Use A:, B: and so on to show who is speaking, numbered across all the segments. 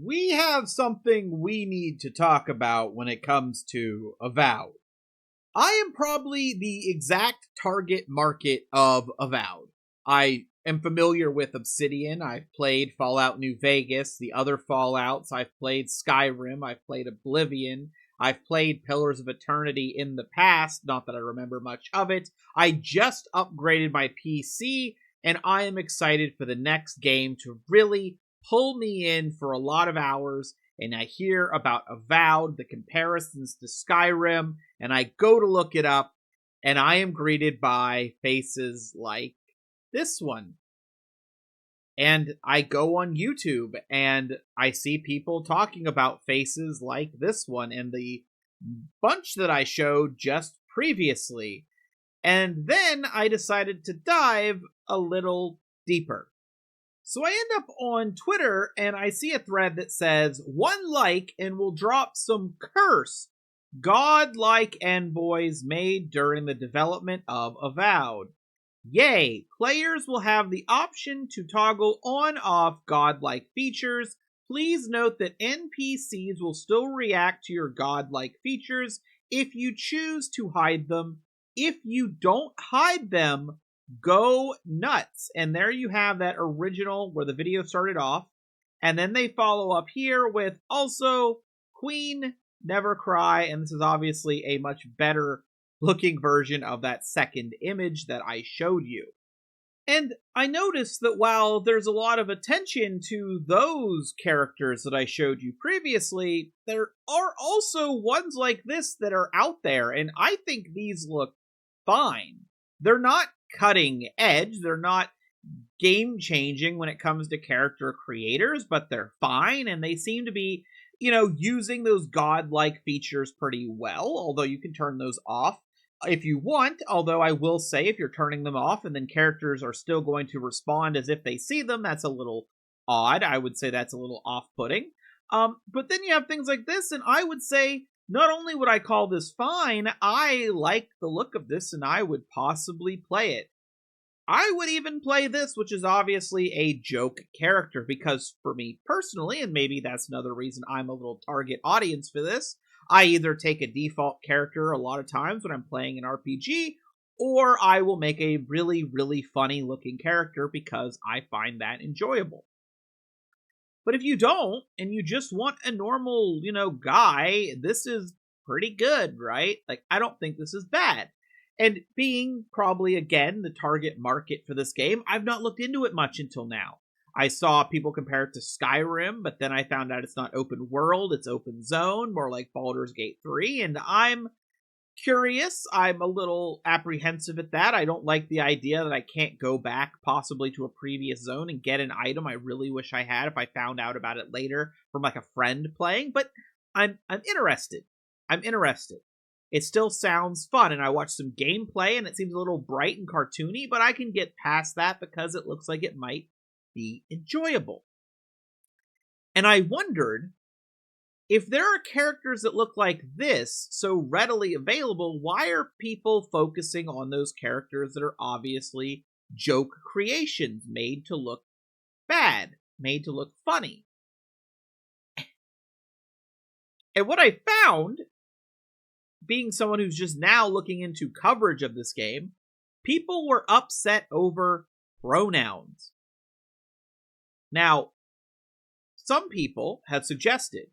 A: we have something we need to talk about when it comes to Avowed. I am probably the exact target market of Avowed. I am familiar with Obsidian. I've played Fallout New Vegas, the other Fallouts. I've played Skyrim. I've played Oblivion. I've played Pillars of Eternity in the past, not that I remember much of it. I just upgraded my PC, and I am excited for the next game to really pull me in for a lot of hours. And I hear about Avowed, the comparisons to Skyrim, and I go to look it up, and I am greeted by faces like this one. And I go on YouTube, and I see people talking about faces like this one, and the bunch that I showed just previously. And then I decided to dive a little deeper. So I end up on Twitter and I see a thread that says, one like and we'll drop some curse godlike envoys made during the development of Avowed. Yay, players will have the option to toggle on-off godlike features. Please note that NPCs will still react to your godlike features if you choose to hide them. If you don't hide them, go nuts. And there you have that original where the video started off. And then they follow up here with also Queen Never Cry. And this is obviously a much better looking version of that second image that I showed you. And I noticed that while there's a lot of attention to those characters that I showed you previously, there are also ones like this that are out there, and I think these look fine. They're not cutting edge, they're not game changing when it comes to character creators, but they're fine, and they seem to be, using those godlike features pretty well, although you can turn those off if you want, although I will say if you're turning them off and then characters are still going to respond as if they see them, that's a little odd. I would say that's a little off-putting. But then you have things like this, and I would say not only would I call this fine, I like the look of this and I would possibly play it. I would even play this, which is obviously a joke character, because for me personally, and maybe that's another reason I'm a little target audience for this, I either take a default character a lot of times when I'm playing an RPG, or I will make a really, really funny looking character because I find that enjoyable. But if you don't, and you just want a normal, guy, this is pretty good, right? Like, I don't think this is bad. And being probably, again, the target market for this game, I've not looked into it much until now. I saw people compare it to Skyrim, but then I found out it's not open world, it's open zone, more like Baldur's Gate 3, and I'm curious. I'm a little apprehensive at that. I don't like the idea that I can't go back possibly to a previous zone and get an item I really wish I had if I found out about it later from like a friend playing, but I'm interested. I'm interested. It still sounds fun, and I watched some gameplay, and it seems a little bright and cartoony, but I can get past that because it looks like it might be enjoyable. And I wondered, if there are characters that look like this so readily available, why are people focusing on those characters that are obviously joke creations made to look bad, made to look funny? And what I found, being someone who's just now looking into coverage of this game, people were upset over pronouns. Now, some people have suggested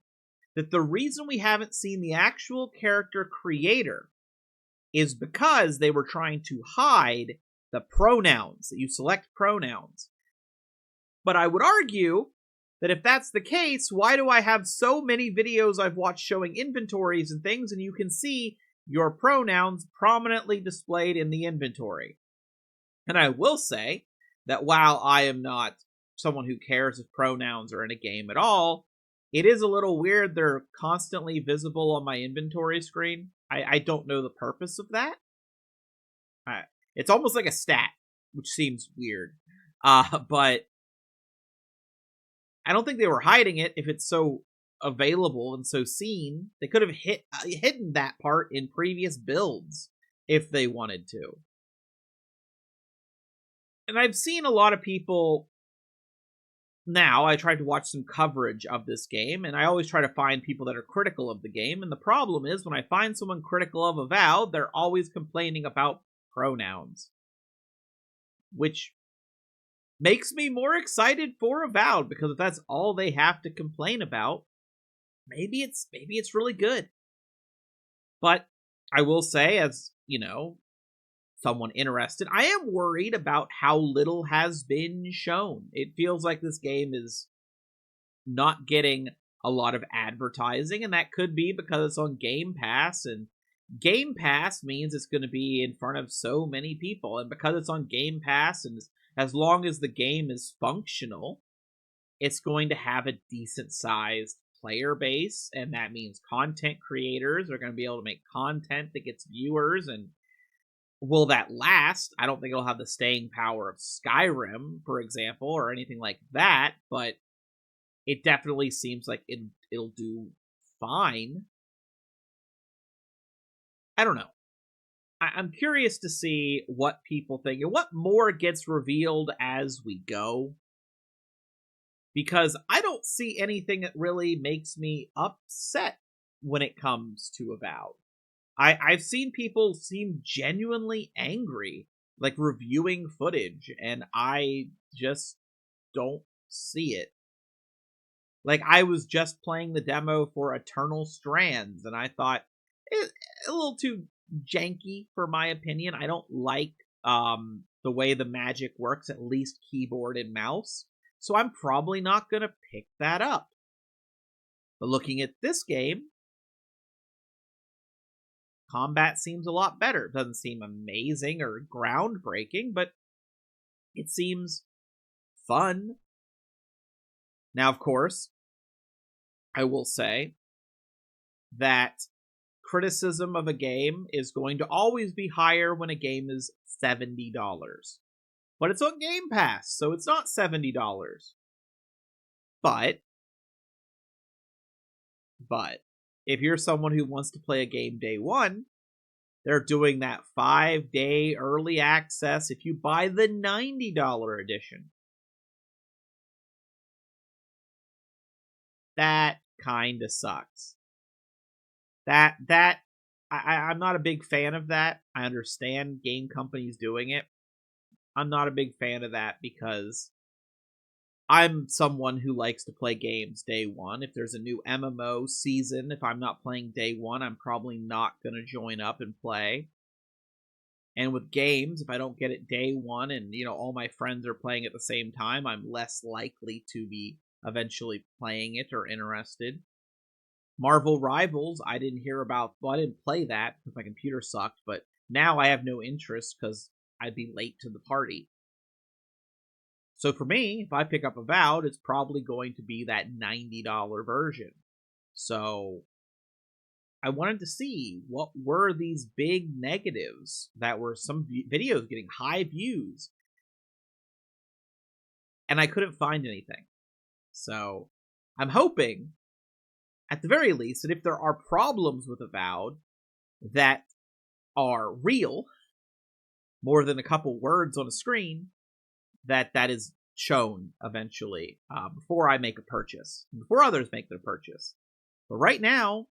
A: that the reason we haven't seen the actual character creator is because they were trying to hide the pronouns, that you select pronouns. But I would argue that if that's the case, why do I have so many videos I've watched showing inventories and things, and you can see your pronouns prominently displayed in the inventory? And I will say that while I am not someone who cares if pronouns are in a game at all, it is a little weird they're constantly visible on my inventory screen. I don't know the purpose of that. It's almost like a stat, which seems weird. But I don't think they were hiding it if it's so available and so seen. They could have hidden that part in previous builds if they wanted to. And I've seen a lot of people Now, I tried to watch some coverage of this game, and I always try to find people that are critical of the game, and the problem is when I find someone critical of Avowed, they're always complaining about pronouns, which makes me more excited for Avowed, because if that's all they have to complain about, maybe it's really good. But I will say, as, someone interested, I am worried about how little has been shown. It feels like this game is not getting a lot of advertising, and that could be because it's on Game Pass, and Game Pass means it's going to be in front of so many people, and because it's on Game Pass, and as long as the game is functional, it's going to have a decent sized player base, and that means content creators are going to be able to make content that gets viewers. And will that last? I don't think it'll have the staying power of Skyrim, for example, or anything like that, but it definitely seems like it'll do fine. I don't know. I'm curious to see what people think and what more gets revealed as we go, because I don't see anything that really makes me upset when it comes to Avowed. I've seen people seem genuinely angry, like reviewing footage, and I just don't see it. Like, I was just playing the demo for Eternal Strands, and I thought a little too janky for my opinion. I don't like the way the magic works, at least keyboard and mouse. So I'm probably not going to pick that up. But looking at this game, combat seems a lot better. It doesn't seem amazing or groundbreaking, but it seems fun. Now, of course, I will say that criticism of a game is going to always be higher when a game is $70. But it's on Game Pass, so it's not $70. But if you're someone who wants to play a game day one, they're doing that 5-day early access if you buy the $90 edition. That kind of sucks. I'm not a big fan of that. I understand game companies doing it. I'm not a big fan of that because I'm someone who likes to play games day one. If there's a new MMO season, if I'm not playing day one, I'm probably not going to join up and play. And with games, if I don't get it day one and, all my friends are playing at the same time, I'm less likely to be eventually playing it or interested. Marvel Rivals, I didn't hear about. Well, I didn't play that because my computer sucked, but now I have no interest because I'd be late to the party. So for me, if I pick up Avowed, it's probably going to be that $90 version. So I wanted to see what were these big negatives that were some videos getting high views. And I couldn't find anything. So I'm hoping, at the very least, that if there are problems with Avowed that are real, more than a couple words on a screen, that is shown eventually before I make a purchase, before others make their purchase. But right now,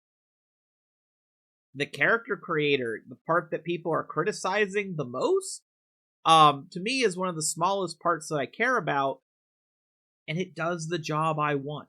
A: the character creator, the part that people are criticizing the most, to me is one of the smallest parts that I care about, and it does the job I want.